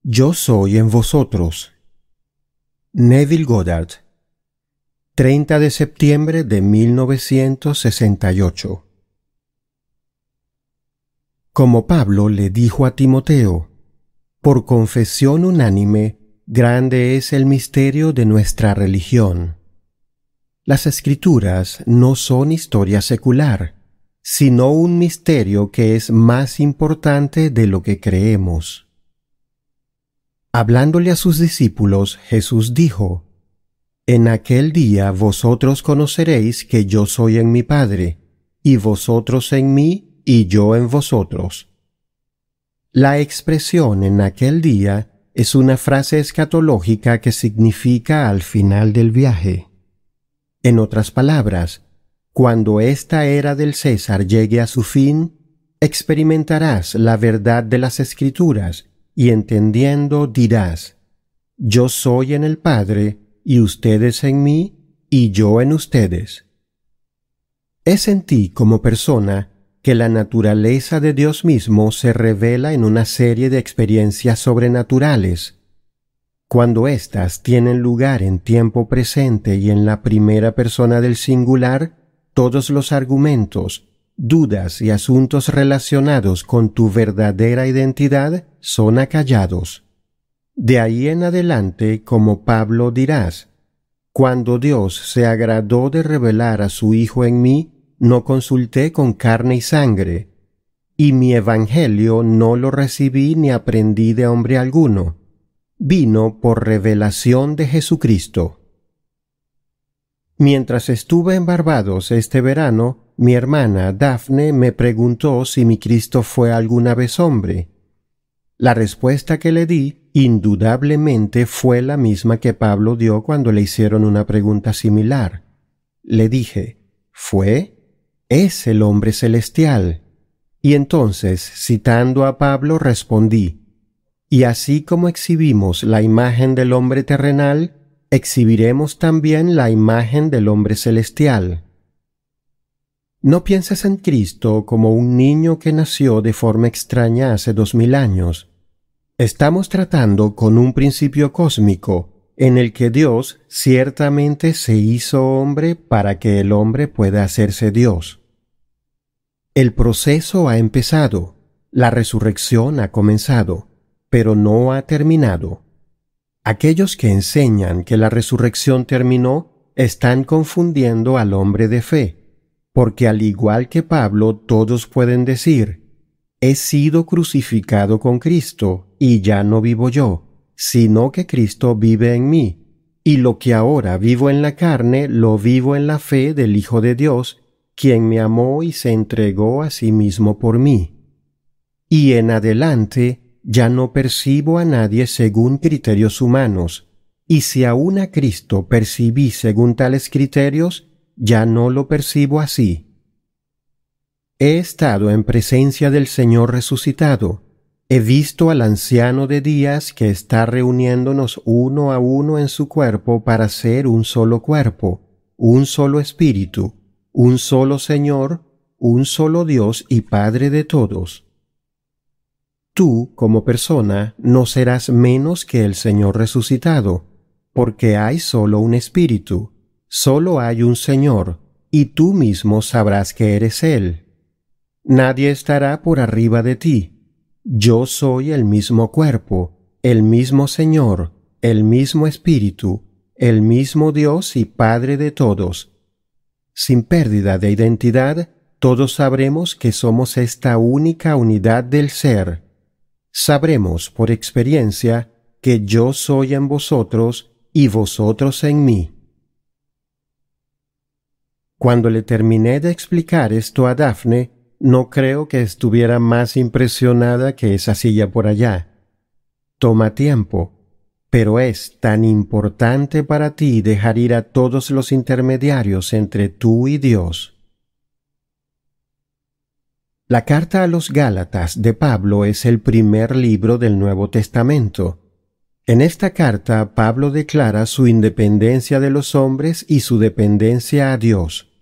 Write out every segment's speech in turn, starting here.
Yo soy en vosotros. Neville Goddard, 30 de septiembre de 1968. Como Pablo le dijo a Timoteo, por confesión unánime, grande es el misterio de nuestra religión. Las Escrituras no son historia secular, sino un misterio que es más importante de lo que creemos. Hablándole a sus discípulos, Jesús dijo, en aquel día vosotros conoceréis que yo soy en mi Padre, y vosotros en mí, y yo en vosotros. La expresión en aquel día es una frase escatológica que significa al final del viaje. En otras palabras, cuando esta era del César llegue a su fin, experimentarás la verdad de las Escrituras y entendiendo dirás, yo soy en el Padre y ustedes en mí y yo en ustedes. Es en ti como persona que la naturaleza de Dios mismo se revela en una serie de experiencias sobrenaturales. Cuando éstas tienen lugar en tiempo presente y en la primera persona del singular, todos los argumentos, dudas y asuntos relacionados con tu verdadera identidad son acallados. De ahí en adelante, como Pablo dirás, cuando Dios se agradó de revelar a su Hijo en mí, no consulté con carne y sangre, y mi evangelio no lo recibí ni aprendí de hombre alguno. Vino por revelación de Jesucristo. Mientras estuve en Barbados este verano, mi hermana Daphne me preguntó si mi Cristo fue alguna vez hombre. La respuesta que le di, indudablemente, fue la misma que Pablo dio cuando le hicieron una pregunta similar. Le dije, ¿fue? Es el hombre celestial. Y entonces, citando a Pablo, respondí, y así como exhibimos la imagen del hombre terrenal, exhibiremos también la imagen del hombre celestial. No pienses en Cristo como un niño que nació de forma extraña hace 2000 años. Estamos tratando con un principio cósmico en el que Dios ciertamente se hizo hombre para que el hombre pueda hacerse Dios. El proceso ha empezado, la resurrección ha comenzado, pero no ha terminado. Aquellos que enseñan que la resurrección terminó están confundiendo al hombre de fe, porque al igual que Pablo todos pueden decir, he sido crucificado con Cristo y ya no vivo yo, sino que Cristo vive en mí, y lo que ahora vivo en la carne lo vivo en la fe del Hijo de Dios, quien me amó y se entregó a sí mismo por mí. Y en adelante ya no percibo a nadie según criterios humanos, y si aún a Cristo percibí según tales criterios, ya no lo percibo así. He estado en presencia del Señor resucitado, he visto al anciano de días que está reuniéndonos uno a uno en su cuerpo para ser un solo cuerpo, un solo espíritu, un solo Señor, un solo Dios y Padre de todos. Tú, como persona, no serás menos que el Señor resucitado, porque hay solo un Espíritu, solo hay un Señor, y tú mismo sabrás que eres Él. Nadie estará por arriba de ti. Yo soy el mismo cuerpo, el mismo Señor, el mismo Espíritu, el mismo Dios y Padre de todos. Sin pérdida de identidad, todos sabremos que somos esta única unidad del ser. Sabremos por experiencia que yo soy en vosotros y vosotros en mí. Cuando le terminé de explicar esto a Daphne, no creo que estuviera más impresionada que esa silla por allá. Toma tiempo, pero es tan importante para ti dejar ir a todos los intermediarios entre tú y Dios. La carta a los Gálatas de Pablo es el primer libro del Nuevo Testamento. En esta carta, Pablo declara su independencia de los hombres y su dependencia a Dios.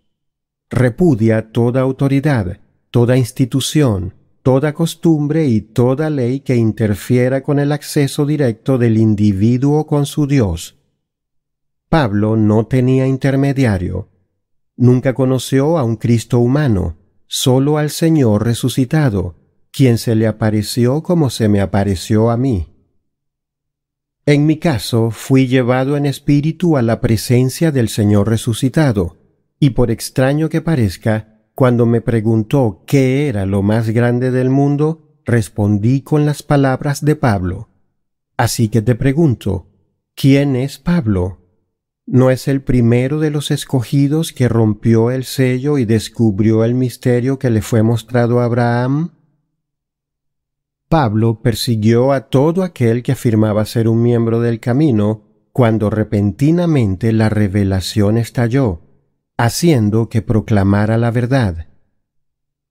Repudia toda autoridad, toda institución, toda costumbre y toda ley que interfiera con el acceso directo del individuo con su Dios. Pablo no tenía intermediario. Nunca conoció a un Cristo humano, solo al Señor resucitado, quien se le apareció como se me apareció a mí. En mi caso, fui llevado en espíritu a la presencia del Señor resucitado, y por extraño que parezca, cuando me preguntó qué era lo más grande del mundo, respondí con las palabras de Pablo. Así que te pregunto, ¿quién es Pablo? ¿No es el primero de los escogidos que rompió el sello y descubrió el misterio que le fue mostrado a Abraham? Pablo persiguió a todo aquel que afirmaba ser un miembro del camino cuando repentinamente la revelación estalló, haciendo que proclamara la verdad.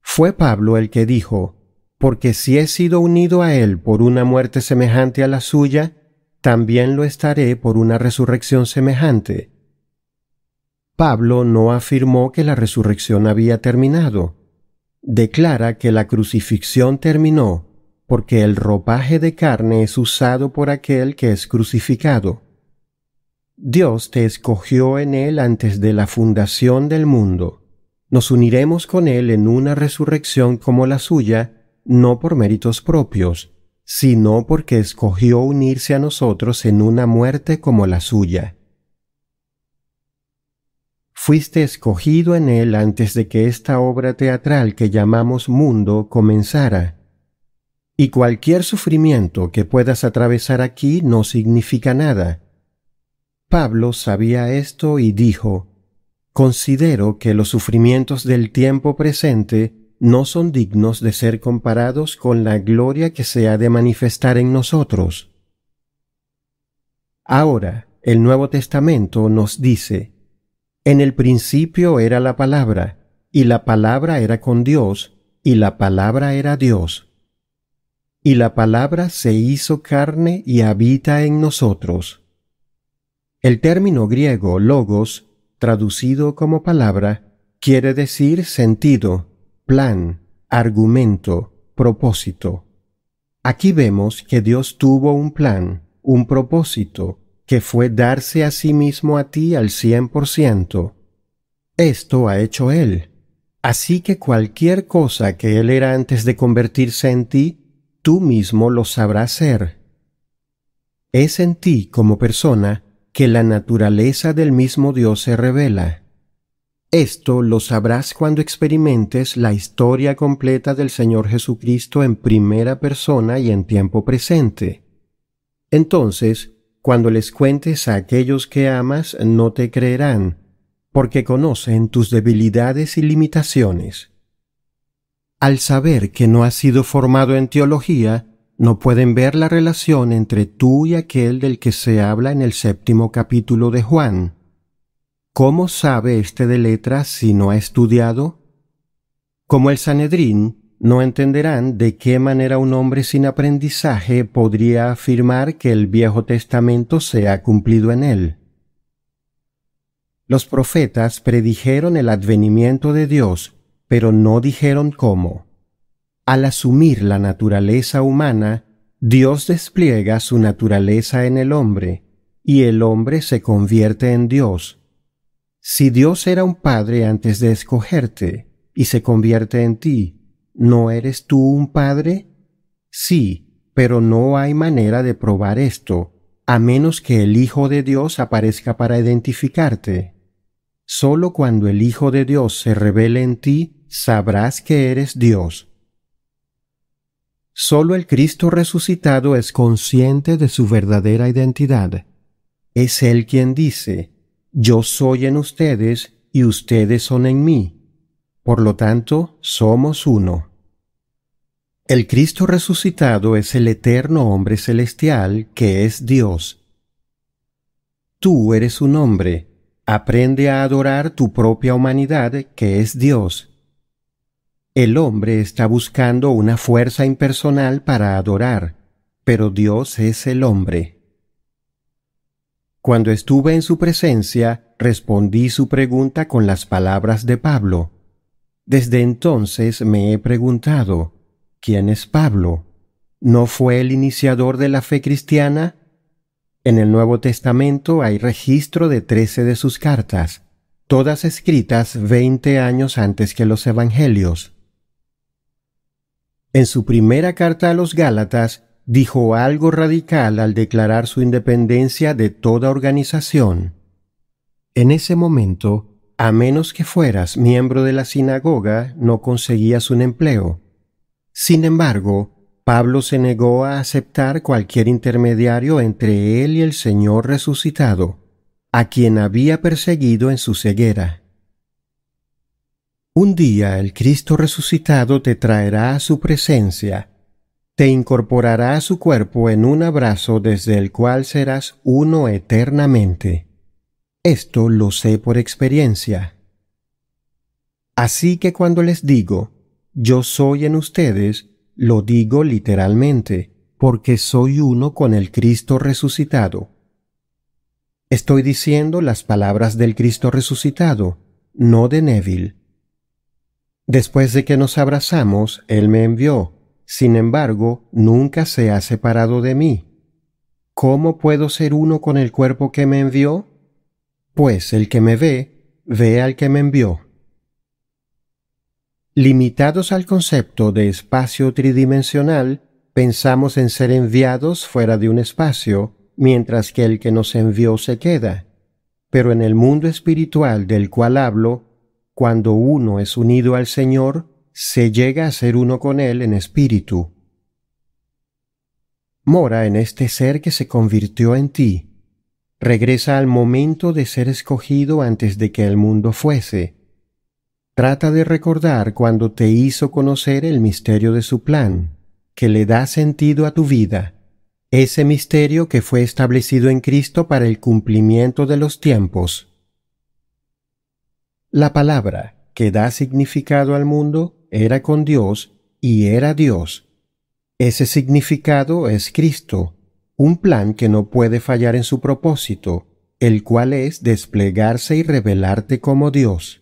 Fue Pablo el que dijo, porque si he sido unido a él por una muerte semejante a la suya, también lo estaré por una resurrección semejante. Pablo no afirmó que la resurrección había terminado. Declara que la crucifixión terminó, porque el ropaje de carne es usado por aquel que es crucificado. Dios te escogió en él antes de la fundación del mundo. Nos uniremos con él en una resurrección como la suya, no por méritos propios, sino porque escogió unirse a nosotros en una muerte como la suya. Fuiste escogido en él antes de que esta obra teatral que llamamos mundo comenzara. Y cualquier sufrimiento que puedas atravesar aquí no significa nada. Pablo sabía esto y dijo, considero que los sufrimientos del tiempo presente no son dignos de ser comparados con la gloria que se ha de manifestar en nosotros. Ahora, el Nuevo Testamento nos dice, en el principio era la palabra, y la palabra era con Dios, y la palabra era Dios. Y la palabra se hizo carne y habita en nosotros. El término griego logos, traducido como palabra, quiere decir sentido, plan, argumento, propósito. Aquí vemos que Dios tuvo un plan, un propósito, que fue darse a sí mismo a ti al 100%. Esto ha hecho Él. Así que cualquier cosa que Él era antes de convertirse en ti, tú mismo lo sabrás ser. Es en ti como persona que la naturaleza del mismo Dios se revela. Esto lo sabrás cuando experimentes la historia completa del Señor Jesucristo en primera persona y en tiempo presente. Entonces, cuando les cuentes a aquellos que amas, no te creerán, porque conocen tus debilidades y limitaciones. Al saber que no has sido formado en teología, no pueden ver la relación entre tú y aquel del que se habla en el 7º capítulo de Juan. ¿Cómo sabe este de letras si no ha estudiado? Como el Sanedrín, no entenderán de qué manera un hombre sin aprendizaje podría afirmar que el Viejo Testamento se ha cumplido en él. Los profetas predijeron el advenimiento de Dios, pero no dijeron cómo. Al asumir la naturaleza humana, Dios despliega su naturaleza en el hombre, y el hombre se convierte en Dios. Si Dios era un padre antes de escogerte, y se convierte en ti, ¿no eres tú un padre? Sí, pero no hay manera de probar esto, a menos que el Hijo de Dios aparezca para identificarte. Solo cuando el Hijo de Dios se revele en ti, sabrás que eres Dios. Solo el Cristo resucitado es consciente de su verdadera identidad. Es Él quien dice, yo soy en ustedes y ustedes son en mí. Por lo tanto, somos uno. El Cristo resucitado es el eterno hombre celestial que es Dios. Tú eres un hombre. Aprende a adorar tu propia humanidad que es Dios. El hombre está buscando una fuerza impersonal para adorar, pero Dios es el hombre. Cuando estuve en su presencia, respondí su pregunta con las palabras de Pablo. Desde entonces me he preguntado, ¿quién es Pablo? ¿No fue el iniciador de la fe cristiana? En el Nuevo Testamento hay registro de 13 de sus cartas, todas escritas 20 años antes que los Evangelios. En su primera carta a los Gálatas, dijo algo radical al declarar su independencia de toda organización. En ese momento, a menos que fueras miembro de la sinagoga, no conseguías un empleo. Sin embargo, Pablo se negó a aceptar cualquier intermediario entre él y el Señor resucitado, a quien había perseguido en su ceguera. Un día el Cristo resucitado te traerá a su presencia, te incorporará a su cuerpo en un abrazo desde el cual serás uno eternamente. Esto lo sé por experiencia. Así que cuando les digo, yo soy en ustedes, lo digo literalmente, porque soy uno con el Cristo resucitado. Estoy diciendo las palabras del Cristo resucitado, no de Neville. Después de que nos abrazamos, Él me envió. Sin embargo, nunca se ha separado de mí. ¿Cómo puedo ser uno con el cuerpo que me envió? Pues el que me ve, ve al que me envió. Limitados al concepto de espacio tridimensional, pensamos en ser enviados fuera de un espacio, mientras que el que nos envió se queda. Pero en el mundo espiritual del cual hablo, cuando uno es unido al Señor, se llega a ser uno con Él en espíritu. Mora en este ser que se convirtió en ti. Regresa al momento de ser escogido antes de que el mundo fuese. Trata de recordar cuando te hizo conocer el misterio de su plan, que le da sentido a tu vida, ese misterio que fue establecido en Cristo para el cumplimiento de los tiempos. La palabra que da significado al mundo era con Dios y era Dios. Ese significado es Cristo, un plan que no puede fallar en su propósito, el cual es desplegarse y revelarte como Dios.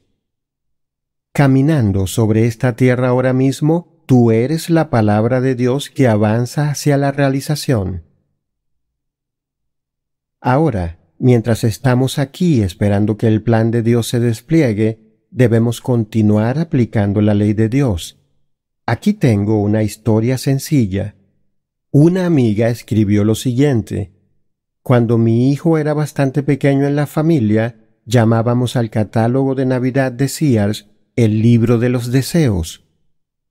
Caminando sobre esta tierra ahora mismo, tú eres la palabra de Dios que avanza hacia la realización. Ahora, mientras estamos aquí esperando que el plan de Dios se despliegue, debemos continuar aplicando la ley de Dios. Aquí tengo una historia sencilla. Una amiga escribió lo siguiente: cuando mi hijo era bastante pequeño en la familia, llamábamos al catálogo de Navidad de Sears el libro de los deseos.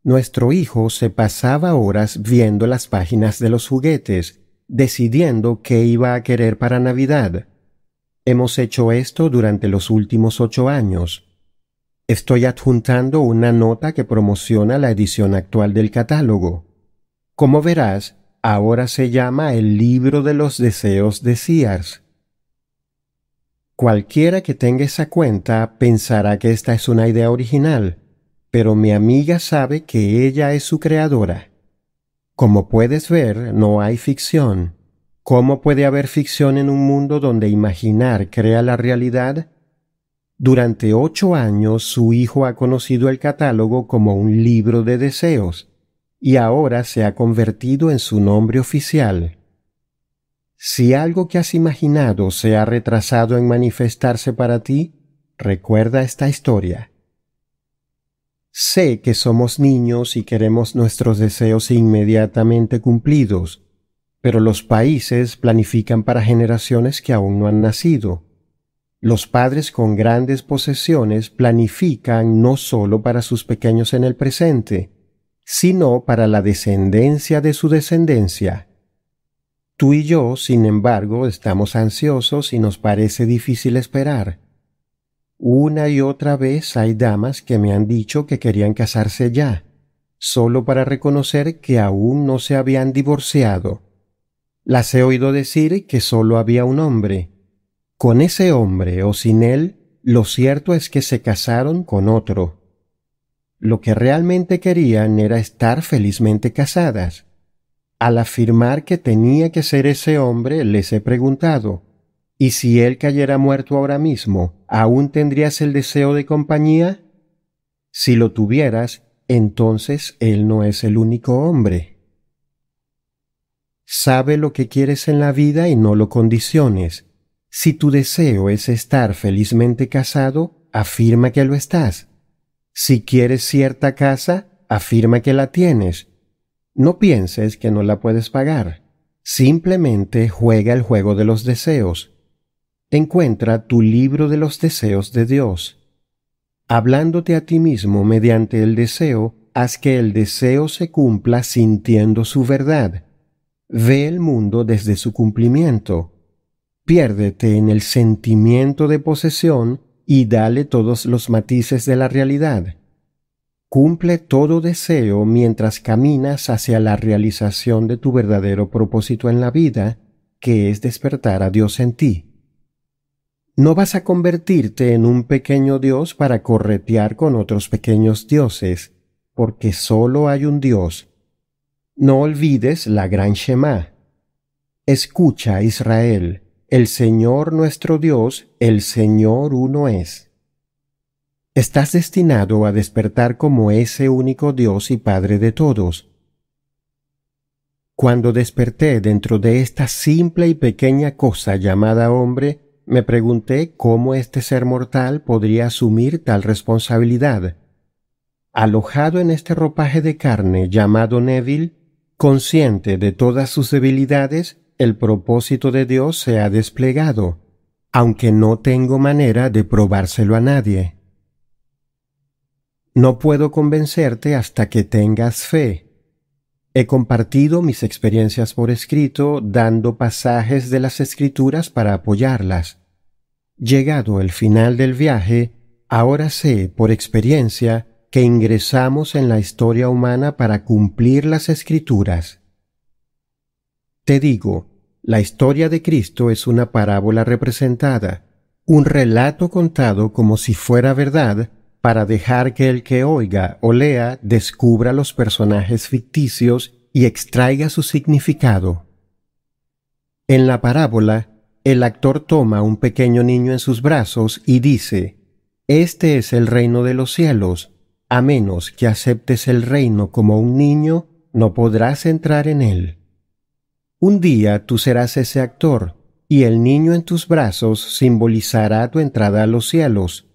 Nuestro hijo se pasaba horas viendo las páginas de los juguetes, decidiendo qué iba a querer para Navidad. Hemos hecho esto durante los últimos 8 años. Estoy adjuntando una nota que promociona la edición actual del catálogo. Como verás, ahora se llama el libro de los deseos de Sears. Cualquiera que tenga esa cuenta pensará que esta es una idea original, pero mi amiga sabe que ella es su creadora. Como puedes ver, no hay ficción. ¿Cómo puede haber ficción en un mundo donde imaginar crea la realidad? Durante 8 años su hijo ha conocido el catálogo como un libro de deseos, y ahora se ha convertido en su nombre oficial. Si algo que has imaginado se ha retrasado en manifestarse para ti, recuerda esta historia. Sé que somos niños y queremos nuestros deseos inmediatamente cumplidos, pero los países planifican para generaciones que aún no han nacido. Los padres con grandes posesiones planifican no solo para sus pequeños en el presente, sino para la descendencia de su descendencia. Tú y yo, sin embargo, estamos ansiosos y nos parece difícil esperar. Una y otra vez hay damas que me han dicho que querían casarse ya, solo para reconocer que aún no se habían divorciado. Las he oído decir que solo había un hombre. Con ese hombre o sin él, lo cierto es que se casaron con otro. Lo que realmente querían era estar felizmente casadas. Al afirmar que tenía que ser ese hombre, les he preguntado, ¿y si él cayera muerto ahora mismo, aún tendrías el deseo de compañía? Si lo tuvieras, entonces él no es el único hombre. Sabe lo que quieres en la vida y no lo condiciones. Si tu deseo es estar felizmente casado, afirma que lo estás. Si quieres cierta casa, afirma que la tienes. No pienses que no la puedes pagar. Simplemente juega el juego de los deseos. Encuentra tu libro de los deseos de Dios. Hablándote a ti mismo mediante el deseo, haz que el deseo se cumpla sintiendo su verdad. Ve el mundo desde su cumplimiento. Piérdete en el sentimiento de posesión y dale todos los matices de la realidad. Cumple todo deseo mientras caminas hacia la realización de tu verdadero propósito en la vida, que es despertar a Dios en ti. No vas a convertirte en un pequeño Dios para corretear con otros pequeños dioses, porque solo hay un Dios. No olvides la gran Shema. Escucha, Israel, el Señor nuestro Dios, el Señor uno es. Estás destinado a despertar como ese único Dios y Padre de todos. Cuando desperté dentro de esta simple y pequeña cosa llamada hombre, me pregunté cómo este ser mortal podría asumir tal responsabilidad. Alojado en este ropaje de carne llamado Neville, consciente de todas sus debilidades, el propósito de Dios se ha desplegado, aunque no tengo manera de probárselo a nadie. No puedo convencerte hasta que tengas fe. He compartido mis experiencias por escrito, dando pasajes de las Escrituras para apoyarlas. Llegado el final del viaje, ahora sé, por experiencia, que ingresamos en la historia humana para cumplir las Escrituras. Te digo, la historia de Cristo es una parábola representada, un relato contado como si fuera verdad, para dejar que el que oiga o lea descubra los personajes ficticios y extraiga su significado. En la parábola, el actor toma a un pequeño niño en sus brazos y dice: «Este es el reino de los cielos. A menos que aceptes el reino como un niño, no podrás entrar en él». Un día tú serás ese actor, y el niño en tus brazos simbolizará tu entrada a los cielos.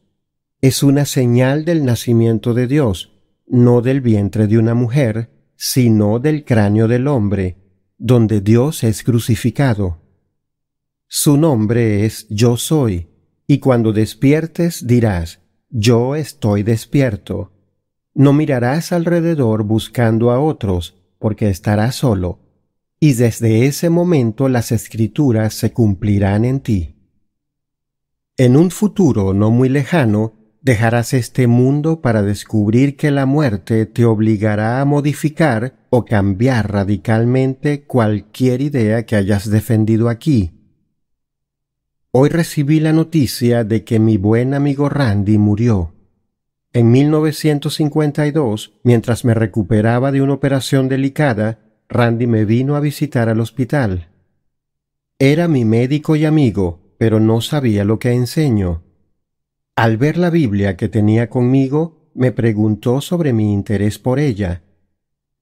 Es una señal del nacimiento de Dios, no del vientre de una mujer, sino del cráneo del hombre, donde Dios es crucificado. Su nombre es Yo Soy, y cuando despiertes dirás: Yo estoy despierto. No mirarás alrededor buscando a otros, porque estarás solo, y desde ese momento las Escrituras se cumplirán en ti. En un futuro no muy lejano, dejarás este mundo para descubrir que la muerte te obligará a modificar o cambiar radicalmente cualquier idea que hayas defendido aquí. Hoy recibí la noticia de que mi buen amigo Randy murió. En 1952, mientras me recuperaba de una operación delicada, Randy me vino a visitar al hospital. Era mi médico y amigo, pero no sabía lo que enseño. Al ver la Biblia que tenía conmigo, me preguntó sobre mi interés por ella.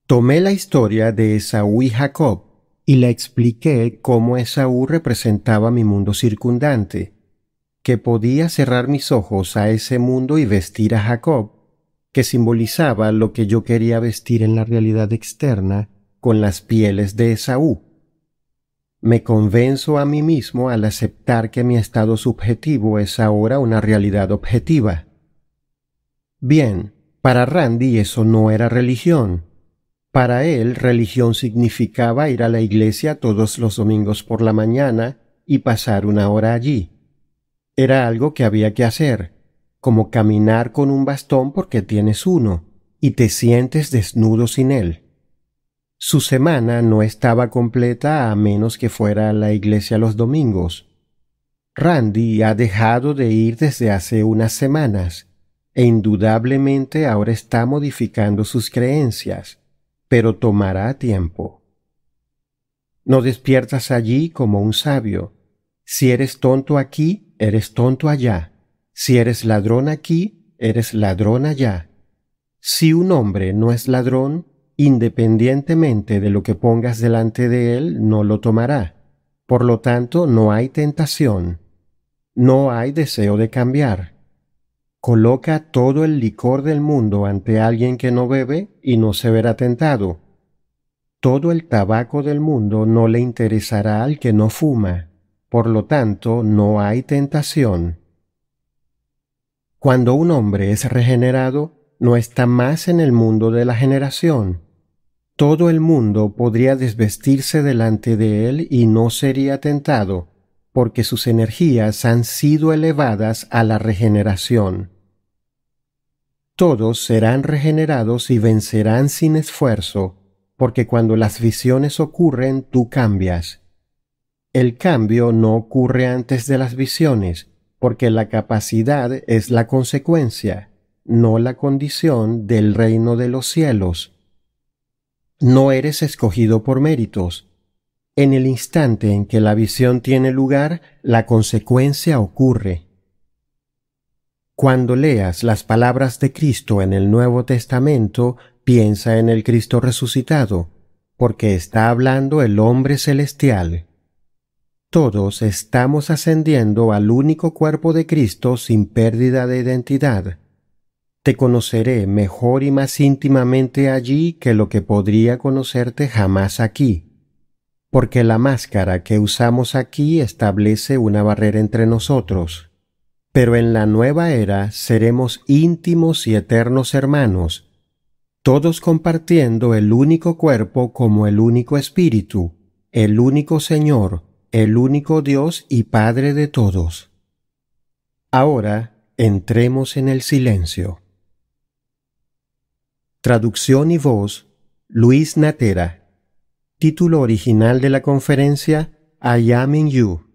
Tomé la historia de Esaú y Jacob y le expliqué cómo Esaú representaba mi mundo circundante, que podía cerrar mis ojos a ese mundo y vestir a Jacob, que simbolizaba lo que yo quería vestir en la realidad externa con las pieles de Esaú. Me convenzo a mí mismo al aceptar que mi estado subjetivo es ahora una realidad objetiva. Bien, para Randy eso no era religión. Para él, religión significaba ir a la iglesia todos los domingos por la mañana y pasar una hora allí. Era algo que había que hacer, como caminar con un bastón porque tienes uno y te sientes desnudo sin él. Su semana no estaba completa a menos que fuera a la iglesia los domingos. Randy ha dejado de ir desde hace unas semanas e indudablemente ahora está modificando sus creencias, pero tomará tiempo. No despiertas allí como un sabio. Si eres tonto aquí, eres tonto allá. Si eres ladrón aquí, eres ladrón allá. Si un hombre no es ladrón, independientemente de lo que pongas delante de él, no lo tomará. Por lo tanto, no hay tentación. No hay deseo de cambiar. Coloca todo el licor del mundo ante alguien que no bebe y no se verá tentado. Todo el tabaco del mundo no le interesará al que no fuma. Por lo tanto, no hay tentación. Cuando un hombre es regenerado, no está más en el mundo de la generación. Todo el mundo podría desvestirse delante de él y no sería tentado, porque sus energías han sido elevadas a la regeneración. Todos serán regenerados y vencerán sin esfuerzo, porque cuando las visiones ocurren, tú cambias. El cambio no ocurre antes de las visiones, porque la capacidad es la consecuencia, no la condición del reino de los cielos. No eres escogido por méritos. En el instante en que la visión tiene lugar, la consecuencia ocurre. Cuando leas las palabras de Cristo en el Nuevo Testamento, piensa en el Cristo resucitado, porque está hablando el hombre celestial. Todos estamos ascendiendo al único cuerpo de Cristo sin pérdida de identidad. Te conoceré mejor y más íntimamente allí que lo que podría conocerte jamás aquí, porque la máscara que usamos aquí establece una barrera entre nosotros. Pero en la nueva era seremos íntimos y eternos hermanos, todos compartiendo el único cuerpo como el único Espíritu, el único Señor, el único Dios y Padre de todos. Ahora entremos en el silencio. Traducción y voz, Luis Natera. Título original de la conferencia, I Am in You.